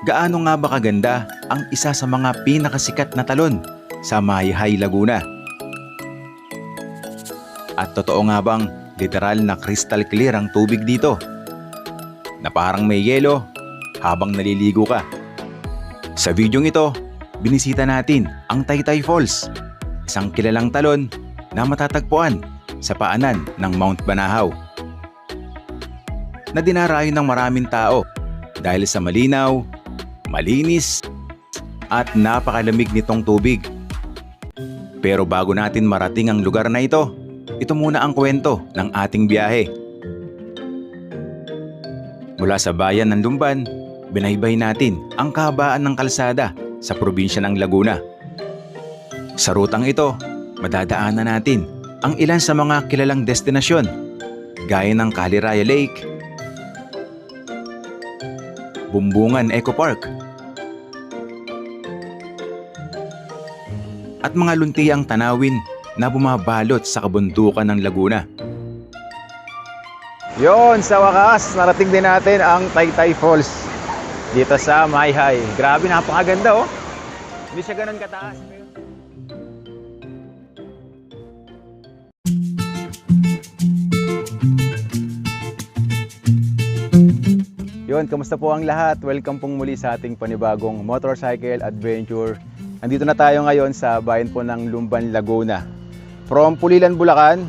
Gaano nga ba kaganda ang isa sa mga pinakasikat na talon sa Mayhay, Laguna? At totoo nga bang literal na crystal clear ang tubig dito? Na parang may yelo habang naliligo ka. Sa videong ito, binisita natin ang Taytay Falls, isang kilalang talon na matatagpuan sa paanan ng Mount Banahaw, na dinarayo ng maraming tao dahil sa malinaw, malinis at napakalamig nitong tubig. Pero bago natin marating ang lugar na ito muna ang kwento ng ating biyahe. Mula sa bayan ng Lumban, binaybay natin ang kahabaan ng kalsada sa probinsya ng Laguna. Sa rutang ito, madadaanan natin ang ilan sa mga kilalang destinasyon gaya ng Caliraya Lake, Bumbungan Eco Park, at mga luntiang tanawin na bumabalot sa kabundukan ng Laguna. Yon, sa wakas, narating din natin ang Taytay Falls dito sa Mayhay. Grabe, napakaganda oh. Hindi siya ganun kataas. Yon, kamusta po ang lahat? Welcome pong muli sa ating panibagong motorcycle adventure. Nandito na tayo ngayon sa bayan po ng Lumban, Laguna. From Pulilan, Bulacan,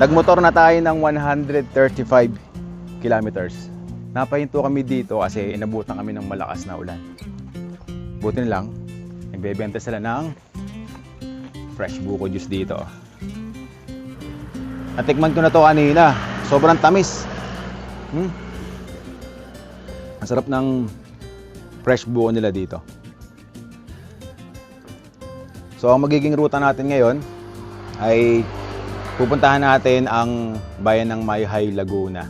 nagmotor na tayo ng 135 kilometers. Napahinto kami dito kasi inabutan kami ng malakas na ulan. Buti na lang, nagbebenta sila ng fresh buko juice dito. Natikman ko na to kanina. Sobrang tamis. Ang sarap ng fresh buko nila dito. So ang magiging ruta natin ngayon ay pupuntahan natin ang bayan ng Mayhay, Laguna.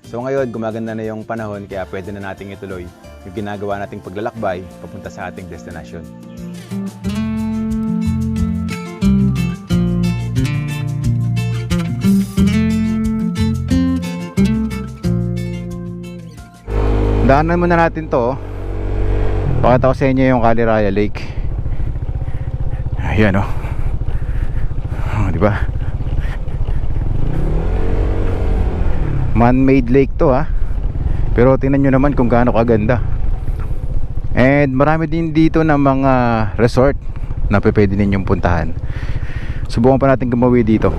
So ngayon gumaganda na yung panahon kaya pwede na nating ituloy yung ginagawa nating paglalakbay papunta sa ating destinasyon. Daanan muna natin to. Pakita ko sa inyo yung Caliraya Lake. Ayan oh. Diba? Man-made lake to ha. Pero tingnan nyo naman kung gaano kaganda. And marami din dito ng mga resort na pwede ninyong puntahan. Subukan pa natin gumawi dito.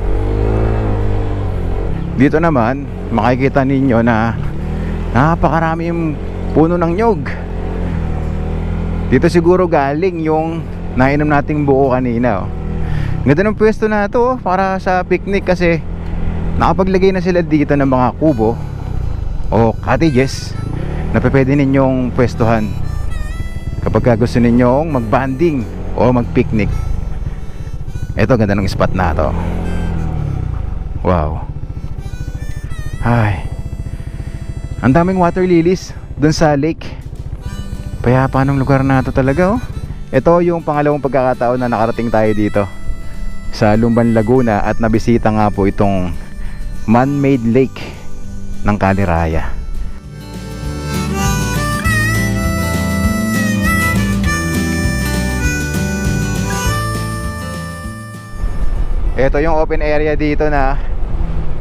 Dito naman makikita ninyo na napakarami yung puno ng nyog. Dito siguro galing yung nainom nating buko kanina oh. Ganda ng pwesto na ito para sa picnic kasi nakapaglagay na sila dito ng mga kubo o cottages na pwede ninyong pwestuhan kapag gusto ninyong mag-banding o mag-picnic. Ito, ganda ng spot na ito. Wow. Ay, ang daming water lilies dun sa lake. Payapa ng lugar na ito talaga oh. Ito yung pangalawang pagkakataon na nakarating tayo dito sa Lumban, Laguna at nabisita nga po itong man-made lake ng Caliraya. Ito yung open area dito na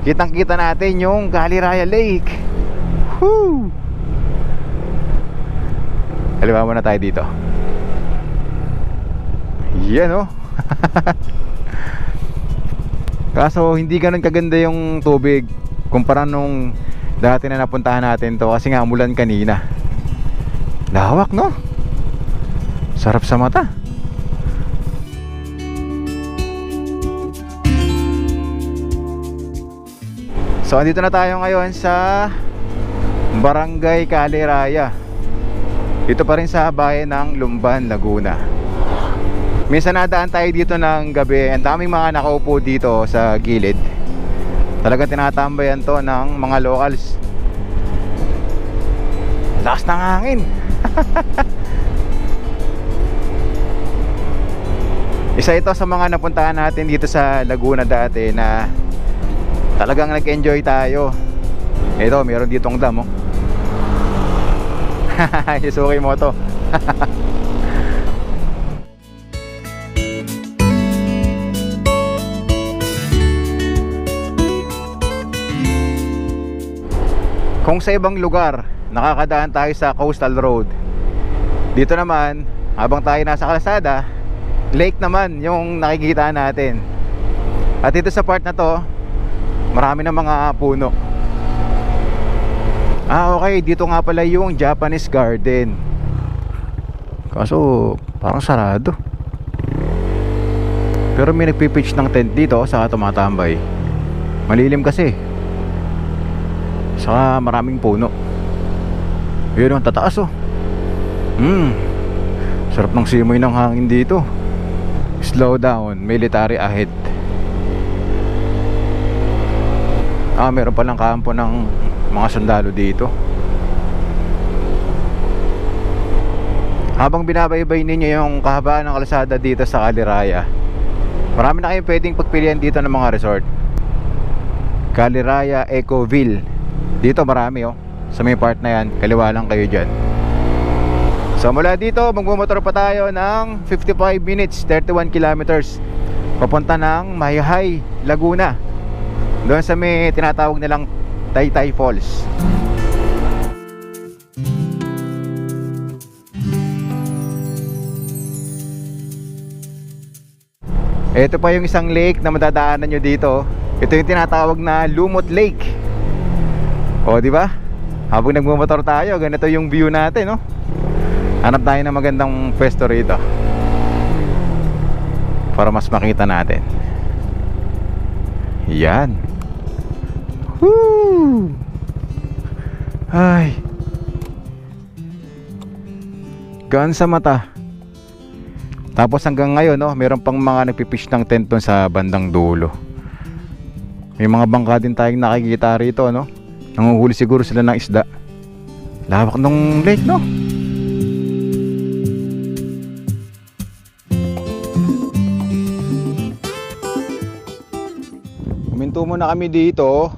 kitang-kita natin yung Caliraya Lake. Woo! Haliwa muna tayo dito. Yan oh. Kaso hindi ganun kaganda yung tubig kumpara nung dati na napuntahan natin to kasi nga umulan kanina. Lawak no? Sarap sa mata. So andito na tayo ngayon sa Barangay Caliraya. Dito pa rin sa bayan ng Lumban, Laguna. Minsan nadaan tayo dito ng gabi. Ang daming mga nakaupo dito sa gilid. Talagang tinatambayan to ng mga locals. Lakas ng hangin. Isa ito sa mga napuntahan natin dito sa Laguna dati na talagang nag-enjoy tayo. Ito, meron ditong dam oh. Suzuki Moto. Kung sa ibang lugar nakakadaan tayo sa coastal road, dito naman habang tayo nasa kalsada, lake naman yung nakikita natin. At dito sa part na to, marami na mga puno. Okay, dito nga pala yung Japanese Garden. Kaso parang sarado. Pero may nagpipitch ng tent dito sa tumatambay. Malilim kasi, saka maraming puno. Yun ang tataas oh. Sarap ng simoy ng hangin dito. Slow down, military ahead. Meron palang kampo ng mga sundalo dito. Habang binabaybay ninyo yung kahabaan ng kalsada dito sa Caliraya, marami na kayong pwedeng pagpilian dito ng mga resort. Caliraya Ecoville, dito marami oh. Sa may part na yan, kaliwa lang kayo dyan. So mula dito, magmumotor pa tayo ng 55 minutes, 31 kilometers papunta ng Mayhay, Laguna, doon sa may tinatawag nilang Taytay Falls. Ito pa yung isang lake na madadaanan nyo dito. Ito yung tinatawag na Lumot Lake. O di ba? Habang nagmumotor tayo, ganito yung view natin, no? Hanap tayo ng magandang pwesto rito para mas makita natin. Yan. Woo! Ay, gaan sa mata. Tapos hanggang ngayon, no, meron pang mga nagpipish ng tent doon sa bandang dulo. May mga bangka din tayong nakikita rito, no? Nanguhuli siguro sila ng isda. Lawak ng lake, no? Huminto muna kami dito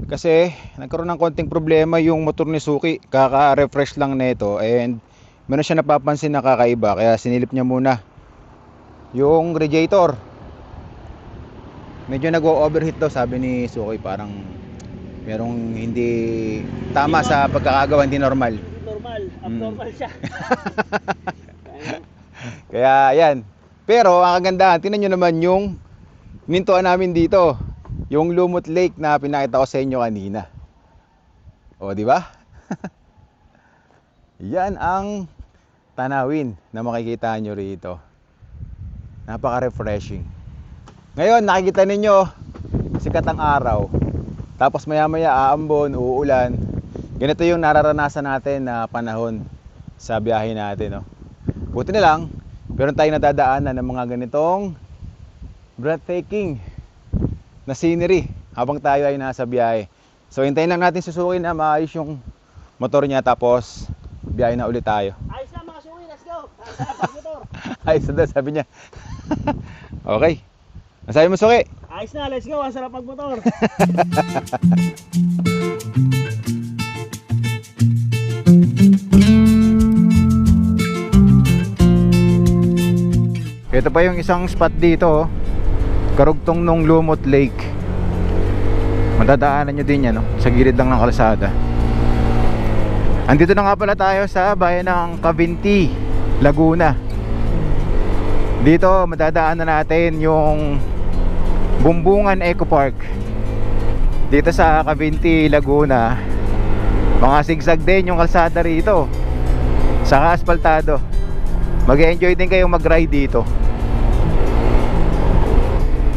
kasi nagkaroon ng konting problema yung motor ni Suki. Kaka-refresh lang nito and meron siya napapansin na kakaiba, kaya sinilip niya muna yung radiator. Medyo nag-overheat daw, sabi ni Suki. Parang merong hindi tama sa pagkakagawa, hindi normal. Normal, abnormal siya. Kaya yan. Pero ang kagandahan, tingnan nyo naman yung mintuan namin dito, yung Lumot Lake na pinakita ko sa inyo kanina. O di ba? Yan ang tanawin na makikita nyo rito. Napaka-refreshing. Ngayon nakikita ninyo sikat ang araw. Tapos maya maya aambon, uulan. Ganito yung nararanasan natin na panahon sa biyahe natin, no? Buti na lang, meron tayong nadadaanan ng mga ganitong breathtaking na scenery habang tayo ay nasa biyahe. So hintayin lang natin susukin na maayos yung motor niya, tapos biyahe na ulit tayo. Ayos na mga suwi, let's go. Sarap motor. Ayos na, sabi niya. Okay. Nasabi mo, Suki? Ayos na, let's go. Ang sarap magmotor. Ito pa yung isang spot dito, oh. Karugtong nung Lumot Lake. Madadaanan nyo din yan, no? Sa gilid lang ng kalsada. Andito na nga pala tayo sa bayan ng Cavinti, Laguna. Dito madadaanan natin yung Bumbungan Eco Park. Dito sa Cavinti, Laguna, mga sigsag din yung kalsada rito, saka asfaltado. Mag-enjoy din kayong mag-ride dito.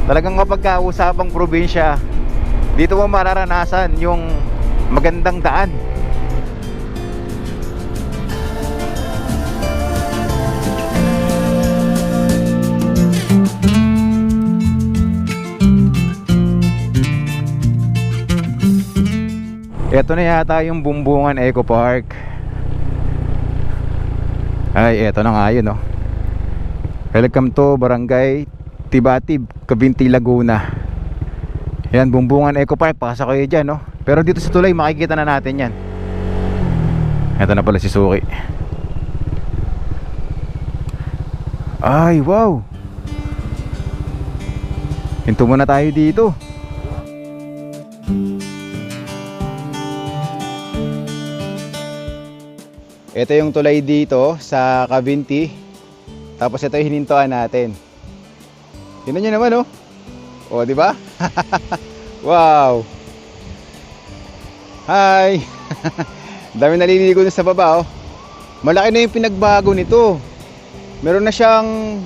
Talagang kapag usapang probinsya, dito mo mararanasan yung magandang daan. Ito na yata yung Bumbungan Eco Park. Ay, eto na nga yun, no? Welcome to Barangay Tibatib, Cavinti, Laguna. Yan, Bumbungan Eco Park. Pasok kayo dyan, no? Pero dito sa tulay makikita na natin yan. Ito na pala si Suki. Ay, wow! Hinto muna tayo dito. Ito yung tulay dito sa Cavinti. Tapos ito yung hinintuan natin. Tingnan nyo naman, oh. Oh, di ba? Wow! Hi! Dami naliligo dun sa baba, oh. Malaki na yung pinagbago nito. Meron na siyang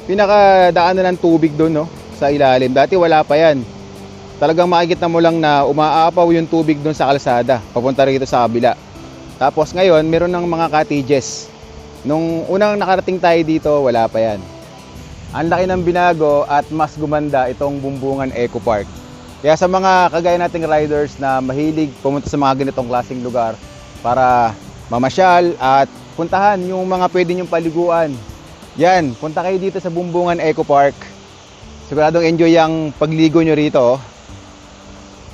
pinakadaanan ng tubig doon, no, sa ilalim. Dati wala pa yan. Talagang makikita mo lang na umaapaw yung tubig doon sa kalsada papunta rito sa kabila. Tapos ngayon meron ng mga cottages. Nung unang nakarating tayo dito, wala pa yan. Ang laki ng binago at mas gumanda itong Bumbungan Eco Park. Kaya sa mga kagaya nating riders na mahilig pumunta sa mga ganitong klaseng lugar para mamasyal at puntahan yung mga pwede nyong paliguan, yan, punta kayo dito sa Bumbungan Eco Park. Siguradong enjoy ang pagligo nyo rito, oh.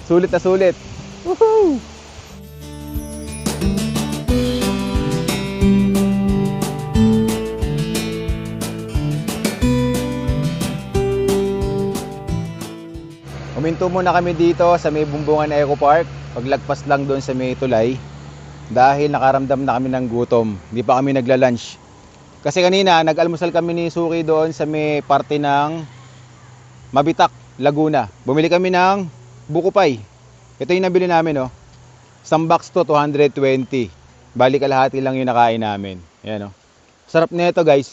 Sulit na sulit. Woohoo! Huminto muna kami dito sa may Bumbungan Eco Park. Paglagpas lang doon sa may tulay. Dahil nakaramdam na kami ng gutom. Hindi pa kami nagla-lunch. Kasi kanina, nag-almusal kami ni Suki doon sa may parte ng Mabitak, Laguna. Bumili kami ng buko pie. Ito yung nabili namin, oh. Isang box to, 220. Bali kalahati lang yung nakain namin. Ayan, oh. Sarap nito, guys.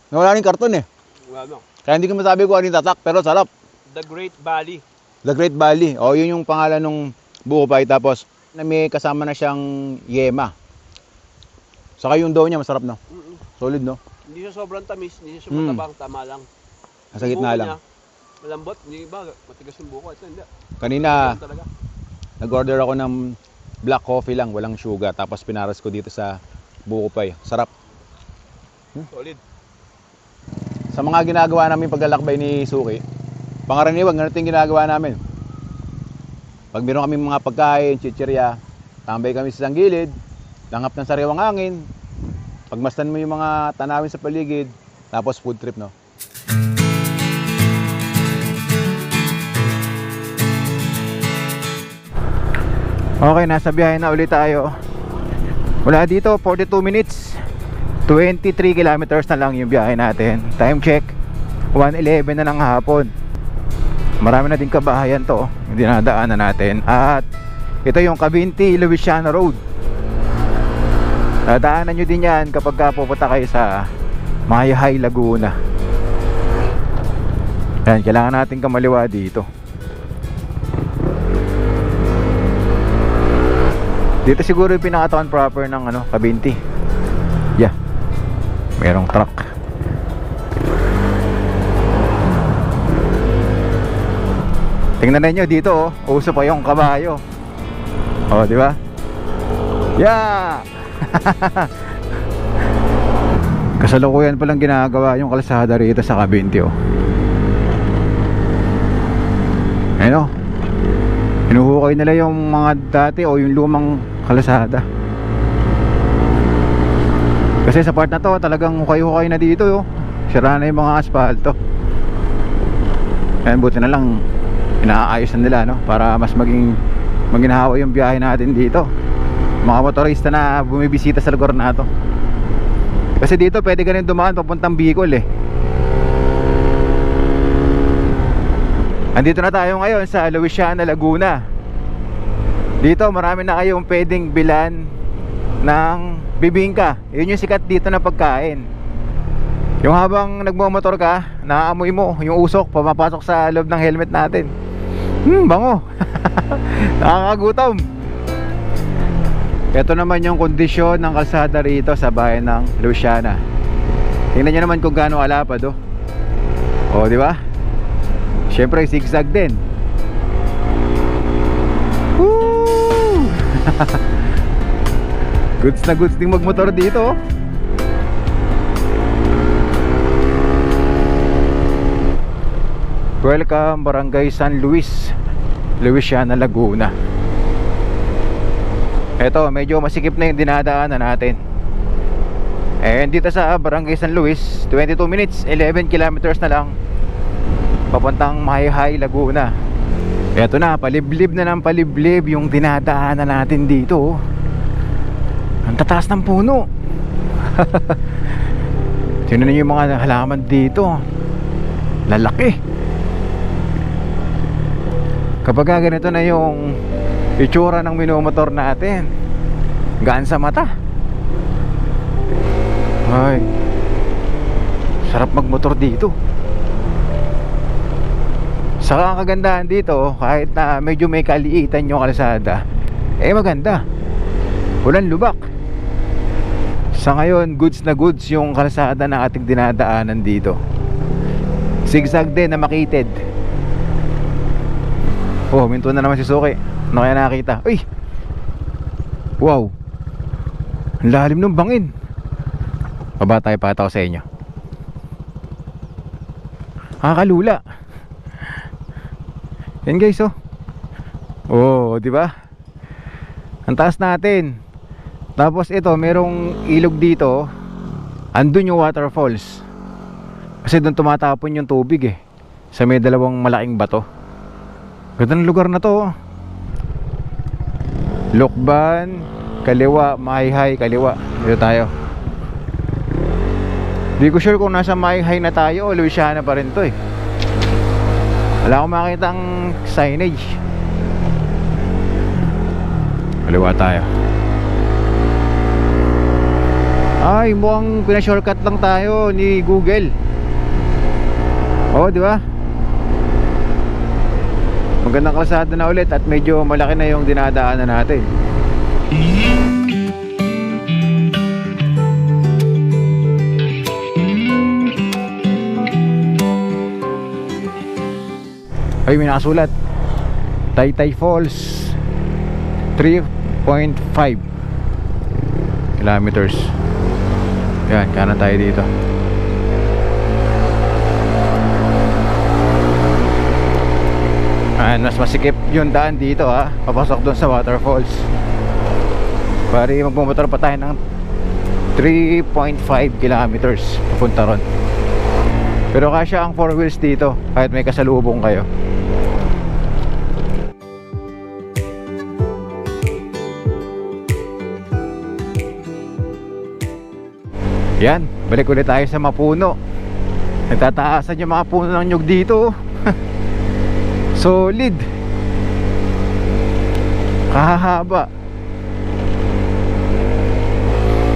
Nawala rin karton, eh. Ano? Kaya hindi ko masabi kung ano yung tatak, pero sarap. The Great Valley. The Great Valley. Oh, yun yung pangalan ng buko pie. Tapos, may kasama na siyang yema. Saka yung dough niya, masarap, no? Solid, no? Hindi siya sobrang tamis, hindi siya matabang, tama lang. Nasa gitna lang. Niya, malambot, hindi ba? Matigas yung buko. Ito hindi. Kanina, Talaga. nag-order ako ng black coffee lang, walang sugar. Tapos pinaras ko dito sa buko pie. Sarap. Solid. Sa mga ginagawa namin paglalakbay ni Suki, pangaraniwang, ganito yung ginagawa namin. Pag meron kami mga pagkain, chichirya, tambay kami sa isang gilid, langap ng sariwang hangin, pagmasdan mo yung mga tanawin sa paligid, tapos food trip, no? Okay, nasa biyahe na ulit tayo. Wala dito, 42 minutes. 23 kilometers na lang yung biyahe natin. Time check, 1:11 na ng hapon. Marami na din kabahayan to, yung dinadaanan natin. At ito yung Cavinti, Luisiana Road. Dadaanan nyo din yan kapag pupunta kayo sa Mayahay, Laguna. Yan, kailangan natin kamaliwa dito. Dito siguro yung pinaka-town proper ng Cavinti. Yeah, merong truck. Tingnan niyo dito, oh, uso pa yung kabayo. Oh, di ba? Yeah! Kasalukuyan pa lang ginagawa yung kalsada rito sa Cavinti, oh. Ayun, oh. Hinuhukay nila yung mga dati o yung lumang kalsada. Kasi sa part na to talagang hukay-hukay na dito, oh. Sira na yung mga asfalto. Kaya buti na lang inaayos na nila, no, para mas maging maginhawa yung biyahe natin dito. Mga motorista na bumibisita sa lugar na to. Kasi dito pwede ka rin dumaan papuntang Bicol, eh. Andito na tayo ngayon sa Luisiana, Laguna. Dito marami na kayong pwedeng bilan ng bibingka. Yun yung sikat dito na pagkain. Yung habang nagmamotor ka, naaamoy mo yung usok pumapasok sa loob ng helmet natin. Bango. Nakakagutom. Ito naman yung kondisyon ng kalsada rito sa bayan ng Luisiana. Tingnan nyo naman kung gaano kalapad, oh. Oh, di ba? Siyempre zigzag din. Woo! Goods na goods ding magmotor dito, oh. Welcome Barangay San Luis, Luisiana, Laguna. Eto, medyo masikip na yung dinadaanan natin. And dito sa Barangay San Luis, 22 minutes, 11 kilometers na lang papuntang Mayhay, Laguna. Eto na, paliblib na ng paliblib yung dinadaanan natin dito. Ang tataas ng puno. Tingnan niyo yung mga halaman dito. Lalaki. Kapag ganito na yung itsura ng minomotor natin, gaan sa mata. Ay, sarap magmotor dito. Saka ang kagandahan dito, kahit na medyo may kaliitan yung kalsada, maganda. Walang lubak. Sa ngayon, goods na goods yung kalsada na ating dinadaanan dito. Zigzag din na makitid. Oh, minto na naman si Suki. Ano kaya nakita? Uy! Wow! Ang lalim ng bangin. Baba tayo, pakita ko sa inyo. Nakakalula. Yan guys, oh. Oh, di ba? Ang taas natin. Tapos ito, merong ilog dito. Andun yung waterfalls. Kasi doon tumatapon yung tubig eh. Sa may dalawang malaking bato. Ganda ng lugar na to. Lokban, kaliwa, Mayhay, kaliwa. Dito tayo. Di ko sure kung nasa Mayhay na tayo o Luisiana pa rin to eh. Wala akong makita ang signage. Kaliwa tayo. Ay, mukhang pinashortcut lang tayo ni Google. Oo, di ba? Magandang kalsada na ulit at medyo malaki na yung dinadaanan natin. Ay, may nakasulat Taytay Falls 3.5 kilometers. Yan, kanan tayo dito. Mas masikip yung daan dito ha, papasok doon sa waterfalls. Pari magmumotor pa tayo ng 3.5 kilometers papunta ron. Pero kasya ang 4 wheels dito kahit may kasalubong kayo. Yan, balik ulit tayo sa mapuno. Nagtataasan yung mga puno ng nyug dito. Solid. Kahahaba.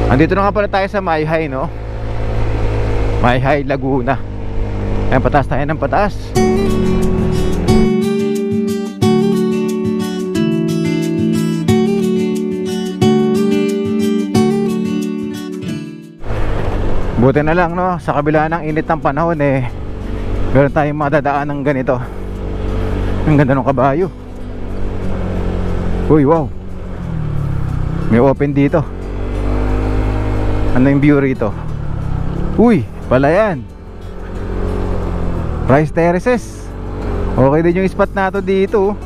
Andito na nga pala tayo sa Mayhay, no? Mayhay, Laguna. Ayan, pataas tayo ng pataas. Buti na lang, no? Sa kabila ng init ng panahon meron tayong madadaan ng ganito. Ang ganda ng kabayo. Uy, wow. May open dito. Ano yung view rito? Uy, palayan. Rice terraces. Okay din yung spot nato dito.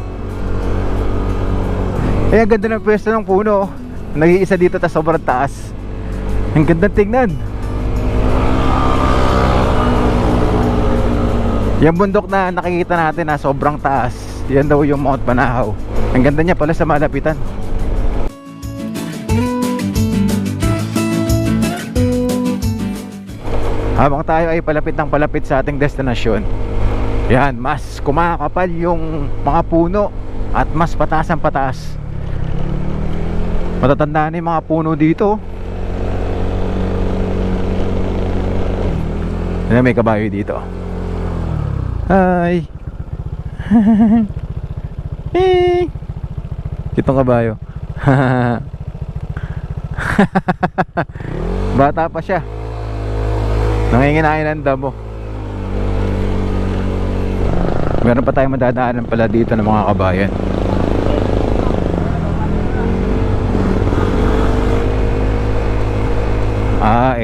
Ang ganda ng pwesto ng puno. Nag-iisa dito ta sobrang taas. Ang ganda tingnan. Yung bundok na nakikita natin na sobrang taas, yan daw yung Mount Banahaw. Ang ganda niya pala sa malapitan. Habang tayo ay palapit ng palapit sa ating destinasyon, yan, mas kumakapal yung mga puno at mas pataas ang pataas. Matatandaan na yung mga puno dito. Yan, may kabayo dito. Hi. Hey. Itong kabayo. Bata pa siya. Nanginginain ng damo. Meron pa tayong madadaanan pala dito ng mga kabayan.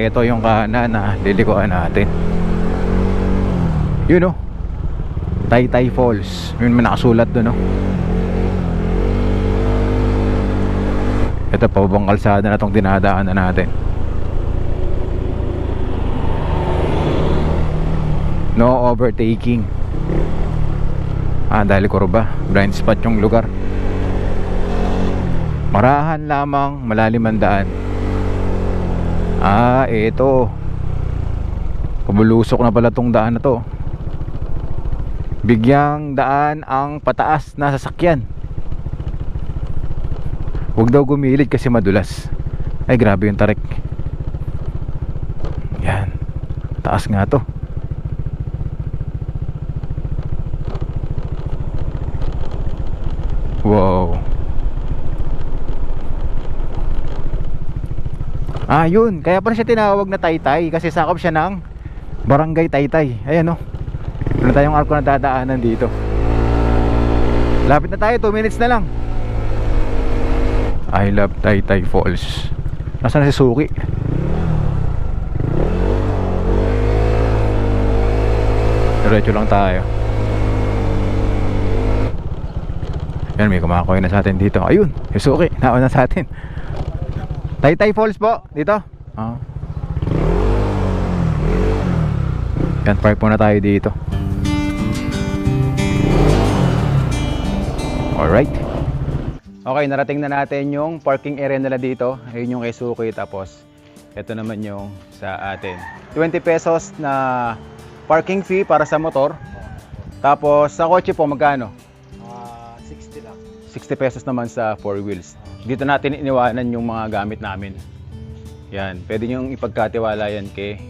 Ito yung kanan na lilikuan natin. Yun, oh. Taytay Falls. Yun, may nakasulat doon, no? Ito, pababang kalsada na itong dinadaanan natin. No overtaking. Dahil kurba, blind spot yung lugar. Marahan lamang, malalim ang daan. Ito. Pabulusok na pala tong daan na to. Bigyang daan ang pataas na sasakyan. Huwag daw gumilid kasi madulas. Ay, grabe yung tarik. Yan. Taas nga to. Wow. Yun. Kaya pa siya tinawag na Taytay kasi sakop siya ng Barangay Taytay. Ayan, no. Meron tayong arko na dadaanan dito. Lapit na tayo, 2 minutes na lang. I love Taytay Falls. Nasaan na si Suki? Diretso lang tayo. Yan, may kumakoy na sa atin dito. Ayun, si Suki, nauna sa atin. Taytay Falls po, dito. Yan, park muna tayo dito. Alright. Okay, narating na natin yung parking area nila dito. Ayun yung kay Suki. Tapos, ito naman yung sa atin. 20 pesos na parking fee para sa motor. Tapos, sa kotse po, magkano? 60 lang. 60 pesos naman sa 4 wheels. Dito natin iniwanan yung mga gamit namin. Yan, pwede nyo ipagkatiwala yan kay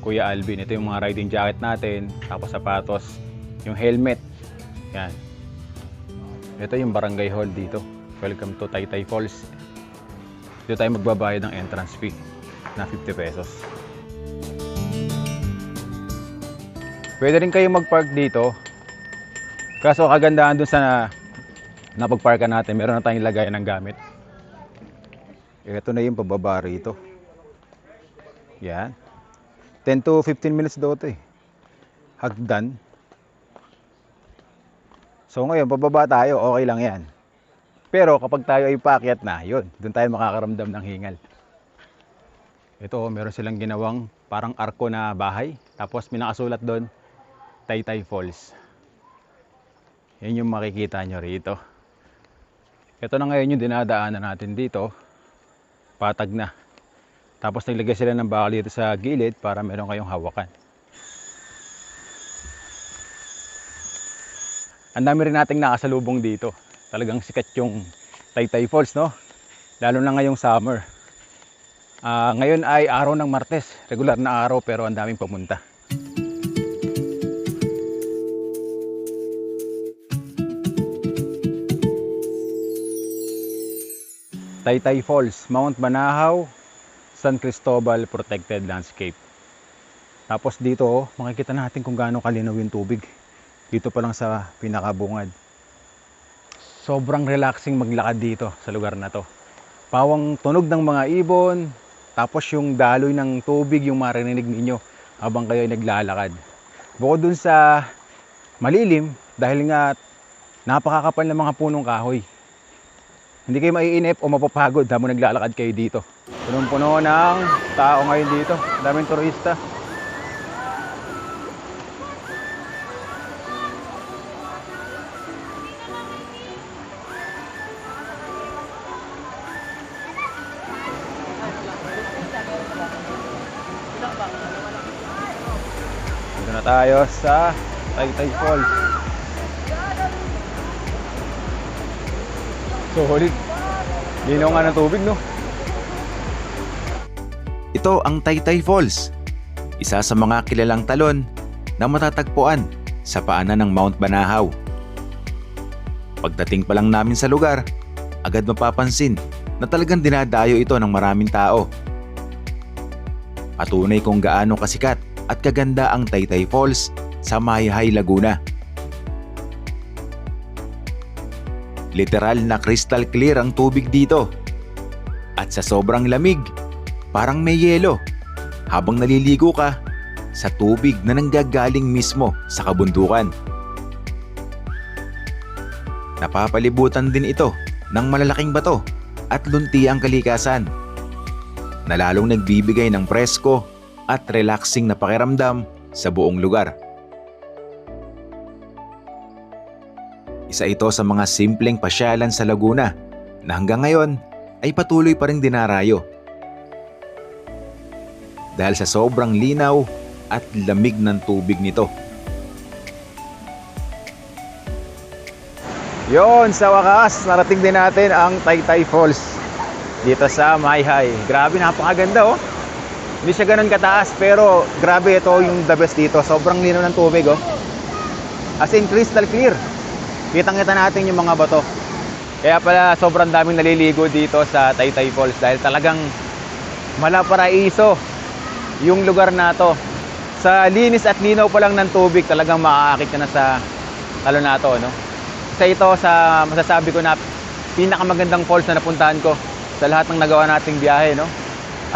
Kuya Alvin. Ito yung mga riding jacket natin. Tapos sapatos, yung helmet. Yan. Ito yung barangay hall dito. Welcome to Taytay Falls. Dito tayo magbabayad ng entrance fee na 50 pesos. Pwede rin kayo mag-park dito. Kaso kagandahan dun sa napag-parkan natin, meron na tayong lagayan ng gamit. Ito na yung pababa rito. Yan. 10 to 15 minutes daw ito eh. Hagdan. So ngayon, pababa tayo, okay lang yan. Pero kapag tayo ay paakyat na, yun, doon tayo makakaramdam ng hingal. Ito, meron silang ginawang parang arko na bahay. Tapos may nakasulat doon, Taytay Falls. Yan yung makikita nyo rito. Ito na ngayon yung dinadaanan natin dito. Patag na. Tapos naglagay sila ng bakal dito sa gilid para meron kayong hawakan. Ang dami rin nating nakasalubong dito. Talagang sikat yung Taytay Falls, no? Lalo na ngayong summer. Ngayon ay araw ng Martes. Regular na araw pero ang daming pumunta. Taytay Falls, Mount Banahaw, San Cristobal Protected Landscape. Tapos dito, makikita natin kung gaano kalinaw yung tubig. Dito pa lang sa pinakabungad. Sobrang relaxing maglakad dito sa lugar na to. Pawang tunog ng mga ibon, tapos yung daloy ng tubig yung maririnig ninyo habang kayo ay naglalakad. Bukod dun sa malilim, dahil nga napakakapal ng mga punong kahoy. Hindi kayo maiinip o mapapagod habang naglalakad kayo dito. Punong-puno ng tao ngayon dito. Daming turista. Dito na tayo sa Taytay Falls. Solid. Linaw nga ng tubig, no? Ito ang Taytay Falls, isa sa mga kilalang talon na matatagpuan sa paanan ng Mount Banahaw. Pagdating pa lang namin sa lugar, agad mapapansin na talagang dinadayo ito ng maraming tao. Patunay kung gaano kasikat at kaganda ang Taytay Falls sa Mayhay, Laguna. Literal na crystal clear ang tubig dito. At sa sobrang lamig, parang may yelo habang naliligo ka sa tubig na nanggagaling mismo sa kabundukan. Napapalibutan din ito ng malalaking bato at lunti ang kalikasan, na lalong nagbibigay ng presko at relaxing na pakiramdam sa buong lugar. Isa ito sa mga simpleng pasyalan sa Laguna na hanggang ngayon ay patuloy pa ring dinarayo. Dahil sa sobrang linaw at lamig ng tubig nito. Yon, sa wakas, narating din natin ang Taytay Falls dito sa Mayhay. Grabe, napakaganda oh. Hindi siya ganun kataas, pero grabe, ito yung the best dito. Sobrang linaw ng tubig oh. As in crystal clear. Kitang-kita natin yung mga bato. Kaya pala sobrang daming naliligo dito sa Taytay Falls dahil talagang malaparaiso yung lugar na to. Sa linis at linaw pa lang ng tubig, talagang makakakit ka na sa talo na to, no? Isa ito sa masasabi ko na pinakamagandang falls na napuntahan ko sa lahat ng nagawa nating biyahe, no?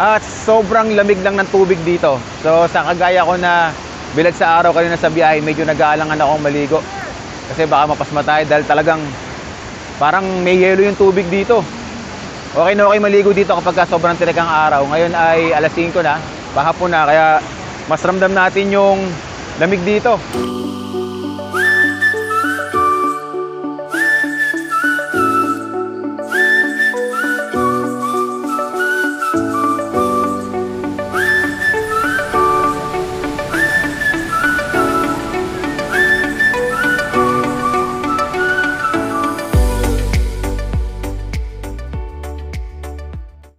At sobrang lamig lang ng tubig dito. So sa kagaya ko na bilad sa araw kanina sa biyahe, medyo nag-aalangan akong maligo. Kasi baka mapasmatay dahil talagang parang may yelo yung tubig dito. Okay na okay maligo dito kapag sobrang tirik ang araw. Ngayon ay alas 5 na, pahapon na, kaya mas ramdam natin yung lamig dito.